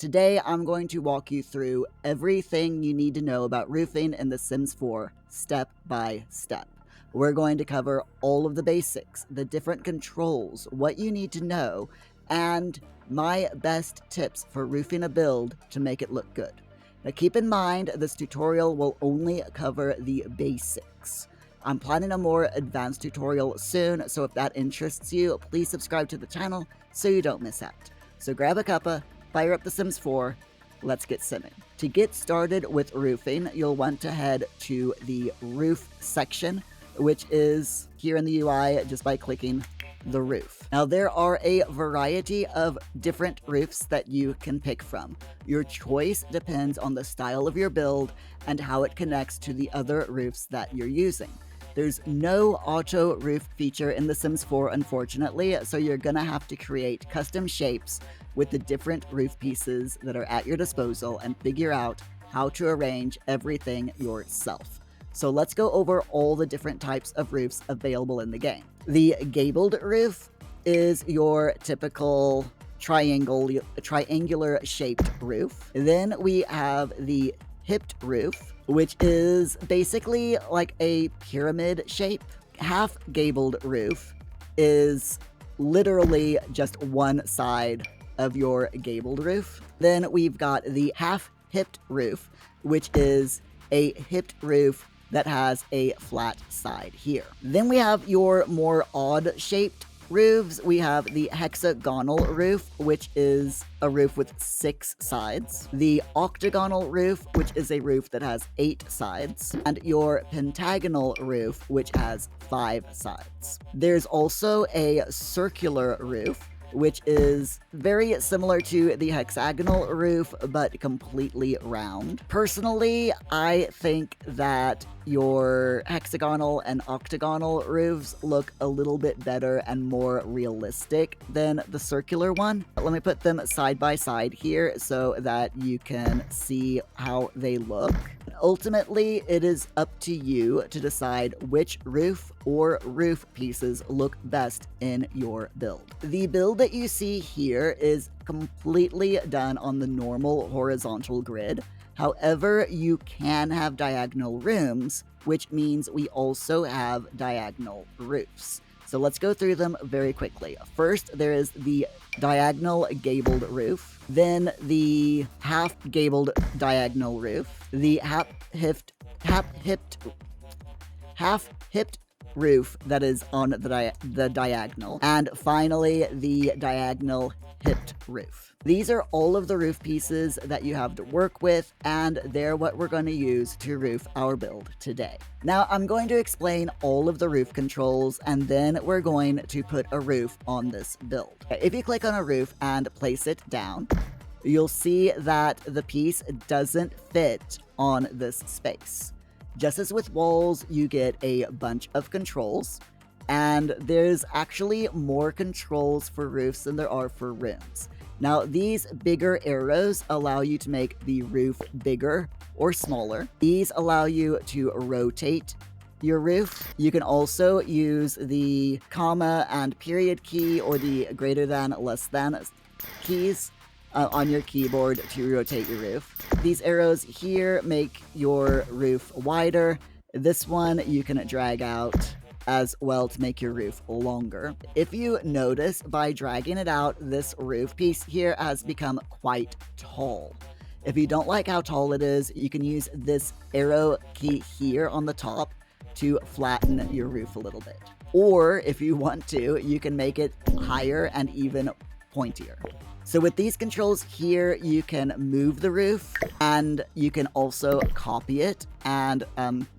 Today, I'm going to walk you through everything you need to know about roofing in The Sims 4, step by step. We're going to cover all of the basics, the different controls, what you need to know, and my best tips for roofing a build to make it look good. Now keep in mind, this tutorial will only cover the basics. I'm planning a more advanced tutorial soon, so if that interests you, please subscribe to the channel so you don't miss out. So grab a cuppa, fire up The Sims 4, let's get simming. To get started with roofing, you'll want to head to the roof section, which is here in the UI just by clicking the roof. Now there are a variety of different roofs that you can pick from. Your choice depends on the style of your build and how it connects to the other roofs that you're using. There's no auto roof feature in The Sims 4, unfortunately, so you're gonna have to create custom shapes with the different roof pieces that are at your disposal and figure out how to arrange everything yourself. So let's go over all the different types of roofs available in the game. The gabled roof is your typical triangular shaped roof. Then we have the hipped roof, which is basically like a pyramid shape. Half-gabled roof is literally just one side of your gabled roof. Then we've got the half-hipped roof, which is a hipped roof that has a flat side here. Then we have your more odd-shaped roofs. We have the hexagonal roof, which is a roof with 6 sides. The octagonal roof, which is a roof that has 8 sides. And your pentagonal roof, which has 5 sides. There's also a circular roof, which is very similar to the hexagonal roof, but completely round. Personally, I think that your hexagonal and octagonal roofs look a little bit better and more realistic than the circular one. Let me put them side by side here so that you can see how they look. Ultimately, it is up to you to decide which roof or roof pieces look best in your build. The build that you see here is completely done on the normal horizontal grid. However, you can have diagonal rooms, which means we also have diagonal roofs. So let's go through them very quickly. First, there is the diagonal gabled roof, then the half-gabled diagonal roof, the half-hipped roof that is on the diagonal, and finally the diagonal hipped roof. These are all of the roof pieces that you have to work with, and they're what we're going to use to roof our build today. Now, I'm going to explain all of the roof controls, and then we're going to put a roof on this build. If you click on a roof and place it down, you'll see that the piece doesn't fit on this space. Just as with walls, you get a bunch of controls, and there's actually more controls for roofs than there are for rooms. Now, these bigger arrows allow you to make the roof bigger or smaller. These allow you to rotate your roof. You can also use the comma and period key or the greater than, less than keys on your keyboard to rotate your roof. These arrows here make your roof wider. This one you can drag out as well to make your roof longer. If you notice, by dragging it out, this roof piece here has become quite tall. If you don't like how tall it is, you can use this arrow key here on the top to flatten your roof a little bit. Or if you want to, you can make it higher and even pointier. So with these controls here, you can move the roof, and you can also copy it and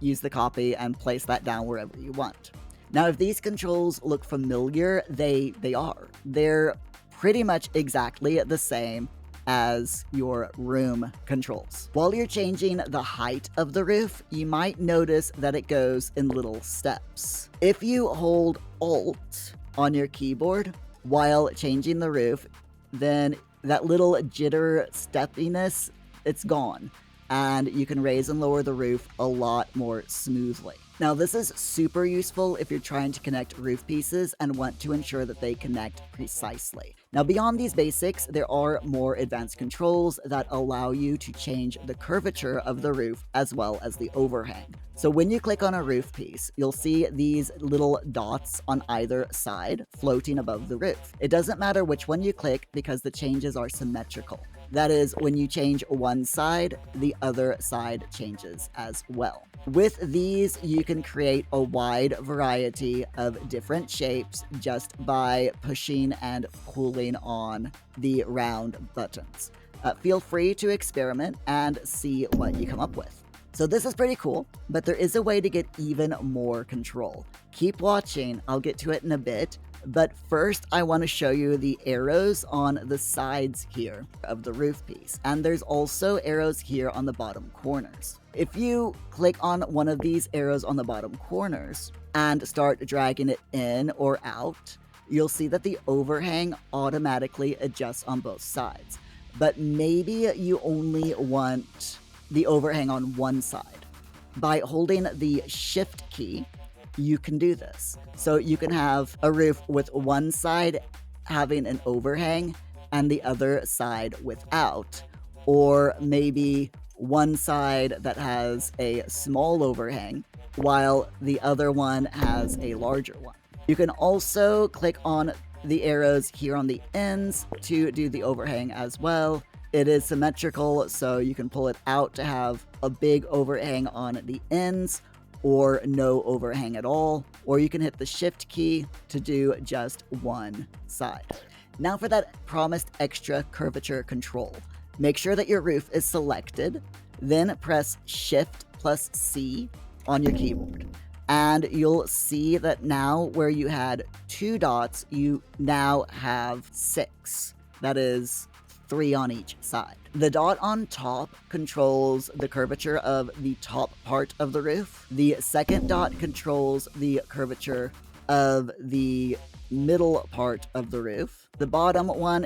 use the copy and place that down wherever you want. Now, if these controls look familiar, they are. They're pretty much exactly the same as your room controls. While you're changing the height of the roof, you might notice that it goes in little steps. If you hold Alt on your keyboard while changing the roof, then that little jitter steppiness, it's gone, and you can raise and lower the roof a lot more smoothly. Now, this is super useful if you're trying to connect roof pieces and want to ensure that they connect precisely. Now, beyond these basics, there are more advanced controls that allow you to change the curvature of the roof as well as the overhang. So when you click on a roof piece, you'll see these little dots on either side floating above the roof. It doesn't matter which one you click because the changes are symmetrical. That is, when you change one side, the other side changes as well. With these, you can create a wide variety of different shapes just by pushing and pulling on the round buttons. Feel free to experiment and see what you come up with. So this is pretty cool, but there is a way to get even more control. Keep watching, I'll get to it in a bit, but first I want to show you the arrows on the sides here of the roof piece, and there's also arrows here on the bottom corners. If you click on one of these arrows on the bottom corners and start dragging it in or out, you'll see that the overhang automatically adjusts on both sides. But maybe you only want the overhang on one side. By holding the shift key, you can do this. So you can have a roof with one side having an overhang and the other side without, or maybe one side that has a small overhang while the other one has a larger one. You can also click on the arrows here on the ends to do the overhang as well. It is symmetrical, so you can pull it out to have a big overhang on the ends or no overhang at all, or you can hit the shift key to do just one side. Now for that promised extra curvature control. Make sure that your roof is selected, then press Shift plus C on your keyboard. And you'll see that now where you had 2 dots, you now have 6. That is 3 on each side. The dot on top controls the curvature of the top part of the roof. The second dot controls the curvature of the middle part of the roof. The bottom one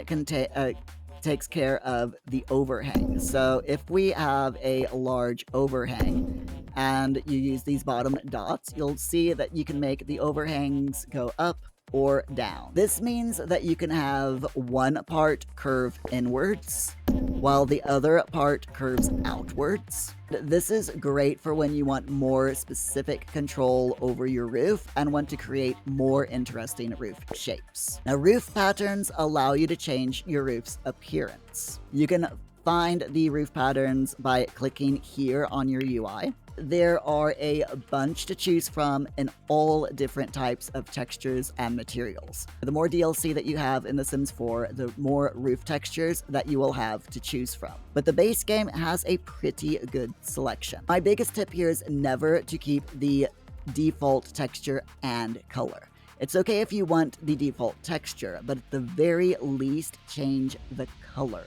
takes care of the overhang. So if we have a large overhang and you use these bottom dots, you'll see that you can make the overhangs go up or down. This means that you can have one part curve inwards while the other part curves outwards. This is great for when you want more specific control over your roof and want to create more interesting roof shapes. Now, roof patterns allow you to change your roof's appearance. You can find the roof patterns by clicking here on your UI. There are a bunch to choose from in all different types of textures and materials. The more DLC that you have in The Sims 4, the more roof textures that you will have to choose from. But the base game has a pretty good selection. My biggest tip here is never to keep the default texture and color. It's okay if you want the default texture, but at the very least change the color.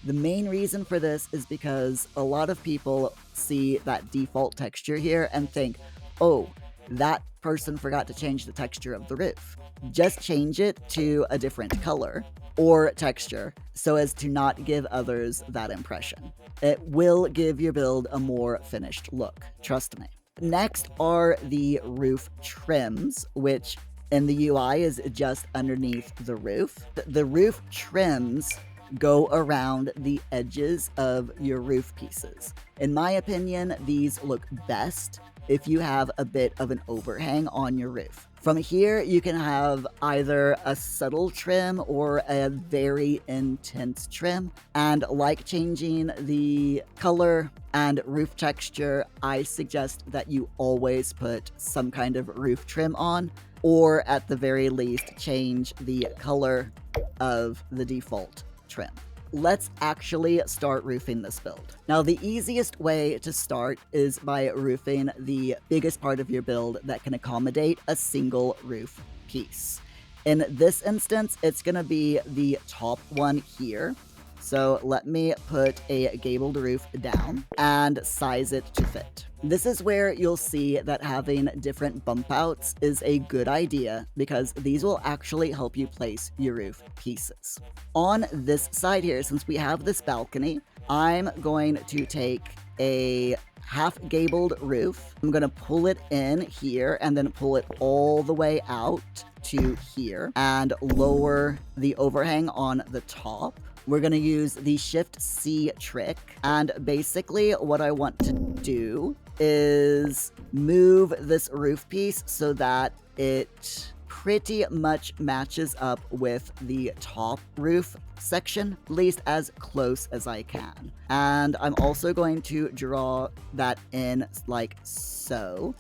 The main reason for this is because a lot of people see that default texture here and think, oh, that person forgot to change the texture of the roof. Just change it to a different color or texture so as to not give others that impression. It will give your build a more finished look, trust me. Next are the roof trims, which in the UI is just underneath the roof. The roof trims go around the edges of your roof pieces. In my opinion, these look best if you have a bit of an overhang on your roof. From here, you can have either a subtle trim or a very intense trim. And like changing the color and roof texture, I suggest that you always put some kind of roof trim on, or at the very least, change the color of the default trim. Let's actually start roofing this build. Now, the easiest way to start is by roofing the biggest part of your build that can accommodate a single roof piece. In this instance, it's going to be the top one here. So let me put a gabled roof down and size it to fit. This is where you'll see that having different bump outs is a good idea because these will actually help you place your roof pieces. On this side here, since we have this balcony, I'm going to take a half-gabled roof. I'm going to pull it in here and then pull it all the way out to here and lower the overhang on the top. We're going to use the Shift C trick, and basically what I want to do is move this roof piece so that it pretty much matches up with the top roof section, at least as close as I can. And I'm also going to draw that in like so,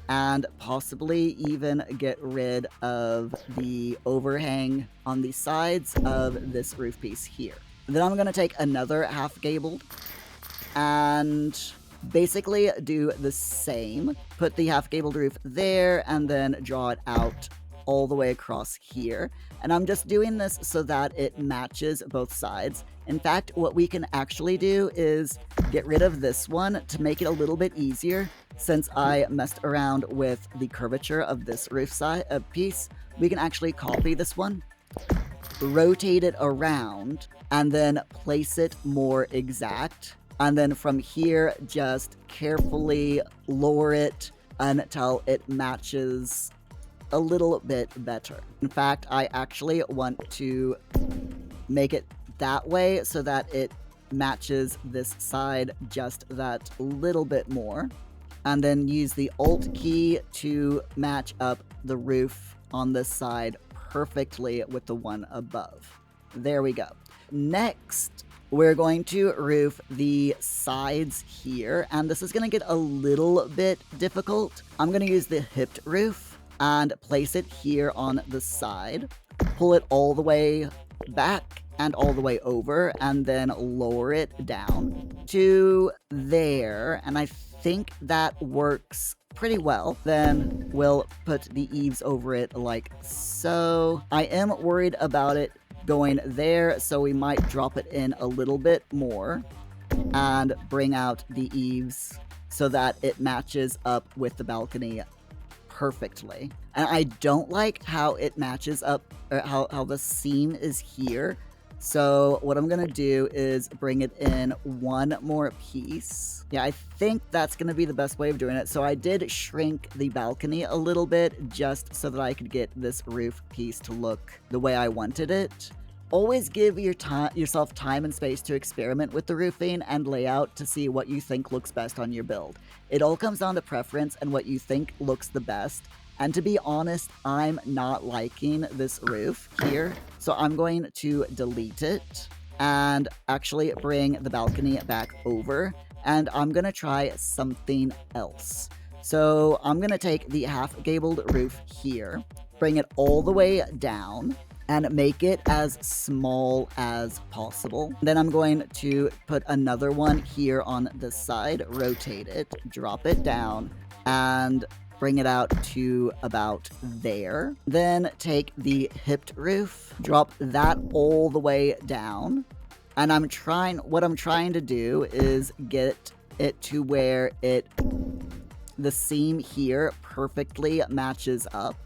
and possibly even get rid of the overhang on the sides of this roof piece here. Then I'm going to take another half-gabled and basically do the same. Put the half-gabled roof there and then draw it out all the way across here. And I'm just doing this so that it matches both sides. In fact, what we can actually do is get rid of this one to make it a little bit easier. Since I messed around with the curvature of this roof side piece, we can actually copy this one, rotate it around, and then place it more exact. And then from here, just carefully lower it until it matches a little bit better. In fact, I actually want to make it that way so that it matches this side just that little bit more. And then use the Alt key to match up the roof on this side perfectly with the one above. There we go. Next, we're going to roof the sides here, and this is going to get a little bit difficult. I'm going to use the hipped roof and place it here on the side, pull it all the way back and all the way over, and then lower it down to there, and I think that works pretty well. Then we'll put the eaves over it like so. I am worried about it going there, so we might drop it in a little bit more and bring out the eaves so that it matches up with the balcony perfectly. And I don't like how it matches up, or how the seam is here. So what I'm going to do is bring it in one more piece. Yeah, I think that's going to be the best way of doing it. So I did shrink the balcony a little bit just so that I could get this roof piece to look the way I wanted it. Always give yourself time and space to experiment with the roofing and layout to see what you think looks best on your build. It all comes down to preference and what you think looks the best. And to be honest, I'm not liking this roof here, so I'm going to delete it and actually bring the balcony back over, and I'm going to try something else. So I'm going to take the half-gabled roof here, bring it all the way down, and make it as small as possible. Then I'm going to put another one here on this side, rotate it, drop it down, and bring it out to about there. Then take the hipped roof, drop that all the way down. And what I'm trying to do is get it to where the seam here perfectly matches up.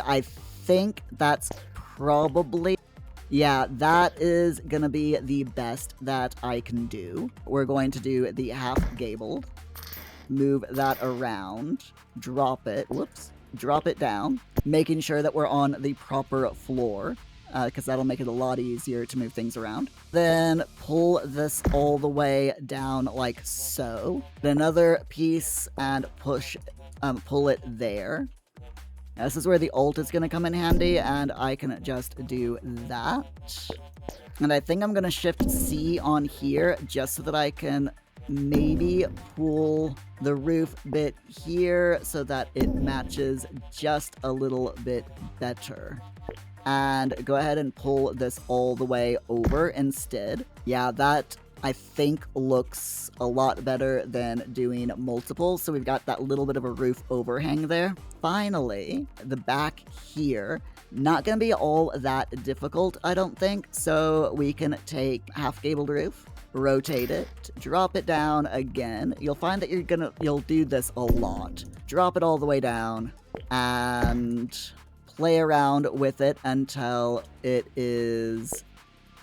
I think that's probably, yeah, that is gonna be the best that I can do. We're going to do the half-gabled, move that around, drop it down, making sure that we're on the proper floor, because that'll make it a lot easier to move things around. Then pull this all the way down like so. Then another piece and pull it there. This is where the Alt is going to come in handy, and I can just do that. And I think I'm going to Shift C on here just so that I can maybe pull the roof bit here so that it matches just a little bit better. And go ahead and pull this all the way over instead. Yeah, that I think looks a lot better than doing multiple, so we've got that little bit of a roof overhang there. Finally, the back here, not gonna be all that difficult, I don't think, so we can take half-gabled roof, rotate it, drop it down again. You'll find that you'll do this a lot. Drop it all the way down, and play around with it until it is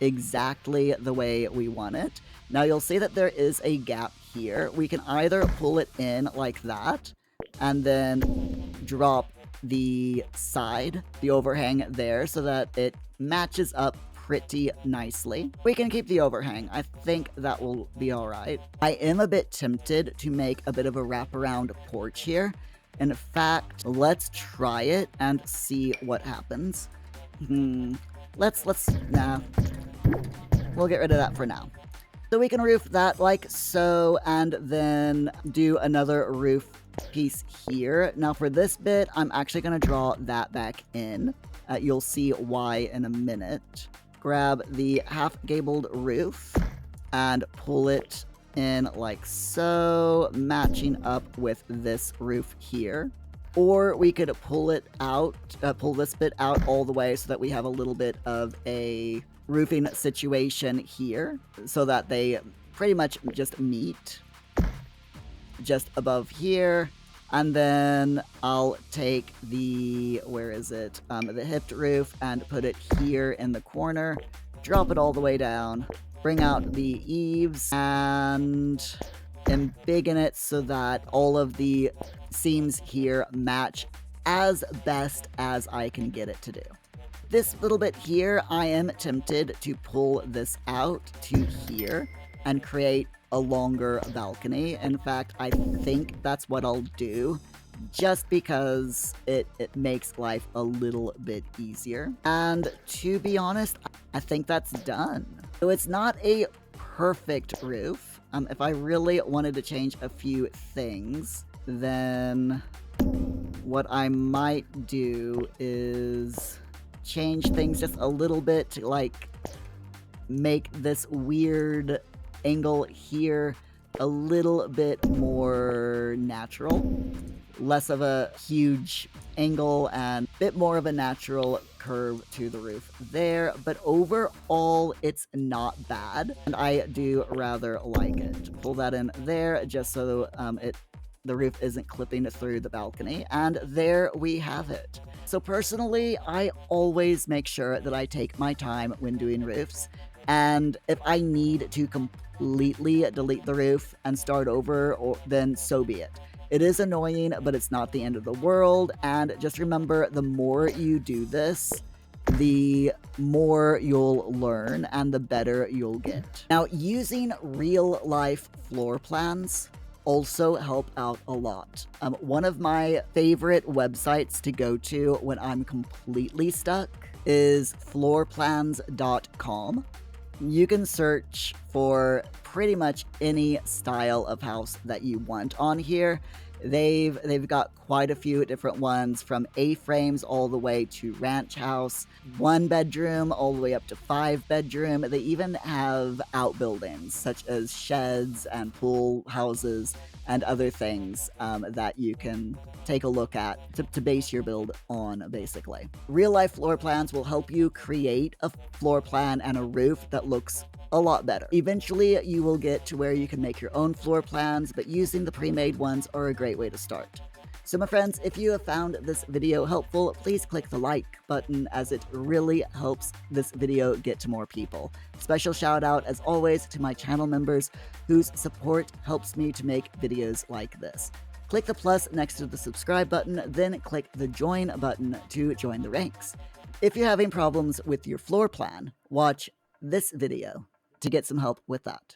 exactly the way we want it. Now you'll see that there is a gap here. We can either pull it in like that and then drop the side, the overhang there, so that it matches up pretty nicely. We can keep the overhang. I think that will be alright. I am a bit tempted to make a bit of a wraparound porch here. In fact, let's try it and see what happens. Nah. We'll get rid of that for now. So we can roof that like so, and then do another roof piece here. Now for this bit, I'm actually going to draw that back in. You'll see why in a minute. Grab the half-gabled roof and pull it in like so, matching up with this roof here. Or we could pull it out, pull this bit out all the way so that we have a little bit of a roofing situation here, so that they pretty much just meet just above here. And then I'll take the, where is it? The hipped roof and put it here in the corner, drop it all the way down, bring out the eaves and embiggen it so that all of the seams here match as best as I can get it to do. This little bit here, I am tempted to pull this out to here and create a longer balcony. In fact, I think that's what I'll do, just because it makes life a little bit easier. And to be honest, I think that's done. So it's not a perfect roof. If I really wanted to change a few things, then what I might do is change things just a little bit to like make this weird angle here a little bit more natural, less of a huge angle and a bit more of a natural curve to the roof there. But overall, it's not bad, and I do rather like it. Pull that in there just so the roof isn't clipping through the balcony, and there we have it. So personally, I always make sure that I take my time when doing roofs, and if I need to completely delete the roof and start over, then so be it. It is annoying, but it's not the end of the world, and just remember, the more you do this, the more you'll learn and the better you'll get. Now, using real-life floor plans also help out a lot. One of my favorite websites to go to when I'm completely stuck is floorplans.com. You can search for pretty much any style of house that you want on here. They've got quite a few different ones, from A-frames all the way to ranch house, 1 bedroom all the way up to 5 bedroom. They even have outbuildings such as sheds and pool houses and other things that you can take a look at to base your build on, basically. Real life floor plans will help you create a floor plan and a roof that looks a lot better. Eventually, you will get to where you can make your own floor plans, but using the pre-made ones are a great way to start. So my friends, if you have found this video helpful, please click the like button, as it really helps this video get to more people. Special shout out, as always, to my channel members whose support helps me to make videos like this. Click the plus next to the subscribe button, then click the join button to join the ranks. If you're having problems with your floor plan, watch this video to get some help with that.